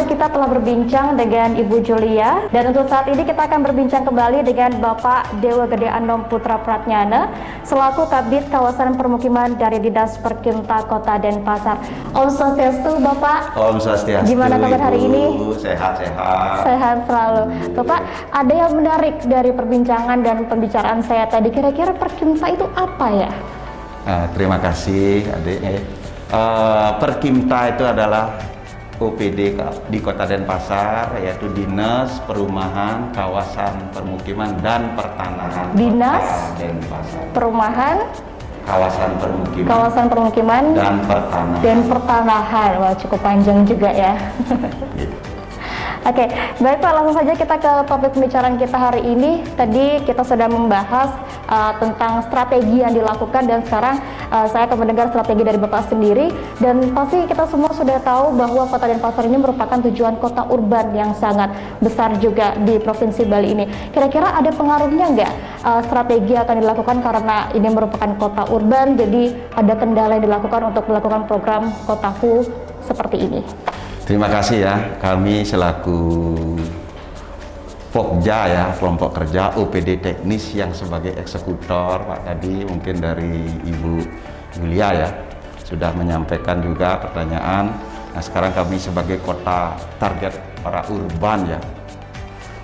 kita telah berbincang dengan Ibu Julia, dan untuk saat ini kita akan berbincang kembali dengan Bapak Dewa Gede Anom Putra Pratnyana selaku Kabid Kawasan Permukiman dari Dinas Perkinta Kota Denpasar. Om Swastiastu Bapak. Om Swastiastu. Gimana kabar hari ini? Sehat-sehat. Sehat selalu. Bapak, ada yang menarik dari perbincangan dan pembicaraan saya tadi. Kira-kira Perkinta itu apa ya? Terima kasih adik. Perkinta itu adalah OPD di Kota Denpasar, yaitu Dinas Perumahan, Kawasan Permukiman dan Pertanahan. Dinas Kota Denpasar. Perumahan, Kawasan Permukiman dan Pertanahan. Wah, cukup panjang juga ya. Oke, baik Pak, langsung saja kita ke topik pembicaraan kita hari ini. Tadi kita sudah membahas tentang strategi yang dilakukan, dan sekarang saya akan mendengar strategi dari Bapak sendiri. Dan pasti kita semua sudah tahu bahwa Kota Denpasar ini merupakan tujuan kota urban yang sangat besar juga di Provinsi Bali ini. Kira-kira ada pengaruhnya nggak strategi yang akan dilakukan karena ini merupakan kota urban, jadi ada kendala yang dilakukan untuk melakukan program Kotaku seperti ini? Terima kasih ya, kami selaku Pokja ya, kelompok kerja OPD teknis yang sebagai eksekutor, Pak tadi mungkin dari Ibu Julia ya, sudah menyampaikan juga pertanyaan. Nah sekarang kami sebagai kota target para urban ya,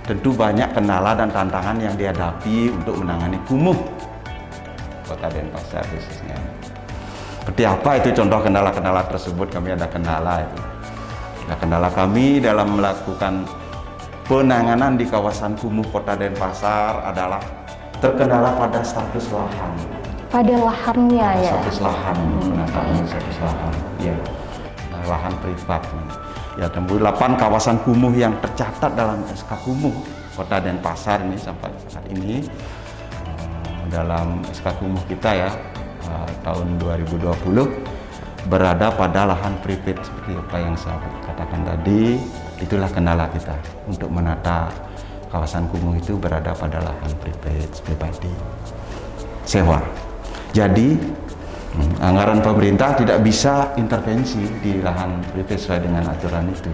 tentu banyak kendala dan tantangan yang dihadapi untuk menangani kumuh Kota Denpasar khususnya. Seperti apa itu contoh kendala-kendala tersebut? Kami ada kendala itu. Nah, kendala kami dalam melakukan penanganan di kawasan kumuh Kota Denpasar adalah terkendala pada status lahan. Pada lahannya ya? Status lahan, penataan status lahan. Ya, nah, lahan privat. Ya, 8 kawasan kumuh yang tercatat dalam SK Kumuh Kota Denpasar ini sampai saat ini dalam SK Kumuh kita ya tahun 2020 berada pada lahan privat seperti apa yang saya katakan tadi. Itulah kendala kita untuk menata kawasan kumuh itu berada pada lahan privat pribadi sewa. Jadi anggaran pemerintah tidak bisa intervensi di lahan privat sesuai dengan aturan itu.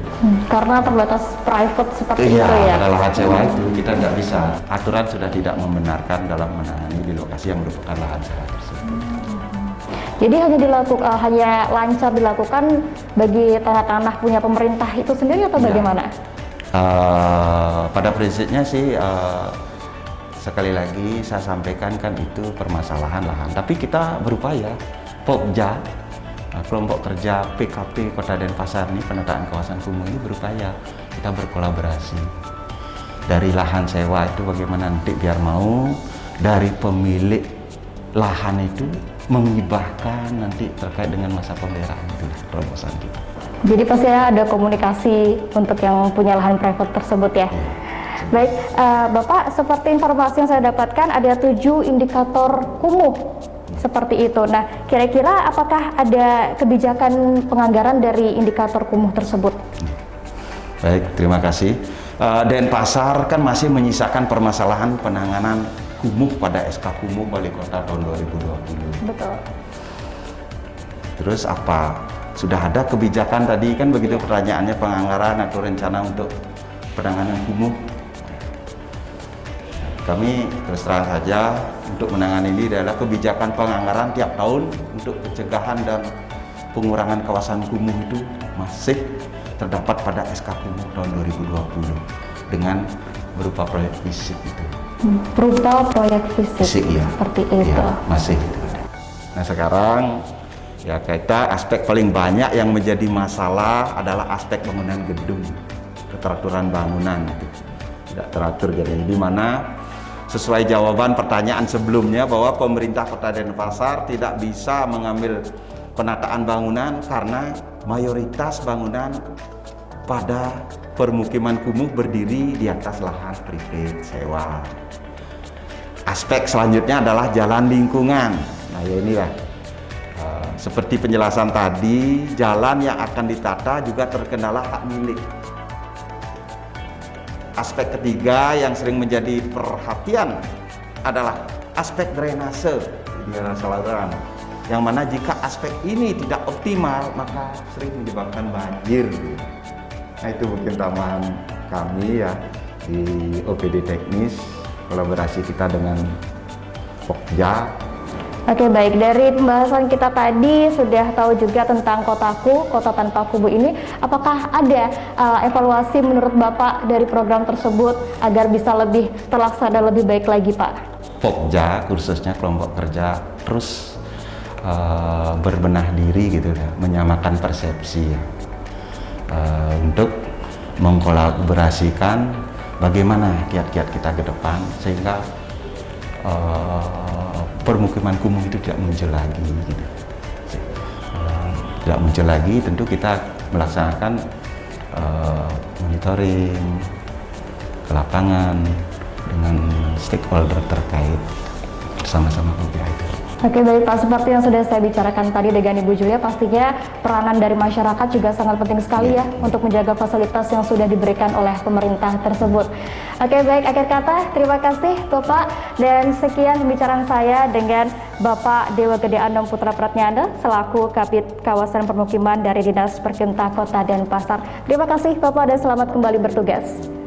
Karena terbatas private seperti itu ya? Pada lahan sewa itu kita tidak bisa. Aturan sudah tidak membenarkan dalam menangani di lokasi yang merupakan lahan sewa tersebut. Jadi hanya lancar dilakukan bagi tanah-tanah punya pemerintah itu sendiri atau bagaimana? Pada prinsipnya sih sekali lagi saya sampaikan kan itu permasalahan lahan. Tapi kita berupaya, Pokja, kelompok kerja PKP Kota Denpasar ini penataan kawasan kumuh ini berupaya kita berkolaborasi. Dari lahan sewa itu bagaimana nanti biar mau dari pemilik lahan itu mengibahkan nanti terkait dengan masa pemeliharaan, itu terobosan kita. Jadi pasti ada komunikasi untuk yang punya lahan private tersebut ya. Baik, Bapak, seperti informasi yang saya dapatkan ada 7 indikator kumuh seperti itu. Nah, kira-kira apakah ada kebijakan penganggaran dari indikator kumuh tersebut? Baik, terima kasih. Denpasar kan masih menyisakan permasalahan penanganan kumuh pada SK Kumuh Wali Kota tahun 2020. Betul. Terus apa? Sudah ada kebijakan tadi kan begitu pertanyaannya, penganggaran atau rencana untuk penanganan kumuh. Kami terus terang saja untuk menangani ini adalah kebijakan penganggaran tiap tahun untuk pencegahan dan pengurangan kawasan kumuh itu masih terdapat pada SK Kumuh tahun 2020 dengan berupa proyek fisik itu. Berupa proyek fisik ya. Seperti itu ya, masih. Nah sekarang ya kita aspek paling banyak yang menjadi masalah adalah aspek bangunan gedung, keteraturan bangunan itu tidak teratur. Jadi di mana sesuai jawaban pertanyaan sebelumnya bahwa pemerintah Kota Denpasar tidak bisa mengambil penataan bangunan karena mayoritas bangunan pada permukiman kumuh berdiri di atas lahan privat sewa. Aspek selanjutnya adalah jalan lingkungan. Nah ya inilah seperti penjelasan tadi, jalan yang akan ditata juga terkendala hak milik. Aspek ketiga yang sering menjadi perhatian adalah aspek drainase di daerah saluran, yang mana jika aspek ini tidak optimal maka sering menyebabkan banjir. Nah, itu mungkin tambahan kami ya di OPD teknis, kolaborasi kita dengan Pokja. Oke, baik, dari pembahasan kita tadi sudah tahu juga tentang Kotaku, Kota Tanpa Kubu ini. Apakah ada evaluasi menurut Bapak dari program tersebut agar bisa lebih terlaksana lebih baik lagi, Pak? Pokja khususnya kelompok kerja terus berbenah diri gitu ya, menyamakan persepsi ya, untuk mengkolaborasikan bagaimana kiat-kiat kita ke depan sehingga permukiman kumuh itu tidak muncul lagi gitu. Tidak muncul lagi, tentu kita melaksanakan monitoring ke lapangan dengan stakeholder terkait bersama-sama kerja itu. Oke, baik Pak, seperti yang sudah saya bicarakan tadi dengan Ibu Julia, pastinya peranan dari masyarakat juga sangat penting sekali ya untuk menjaga fasilitas yang sudah diberikan oleh pemerintah tersebut. Oke, baik, akhir kata terima kasih Bapak, dan sekian pembicaraan saya dengan Bapak Dewa Gede Anom Putra Pratnyana selaku Kabid Kawasan Permukiman dari Dinas Perkinta Kota Denpasar. Terima kasih Bapak dan selamat kembali bertugas.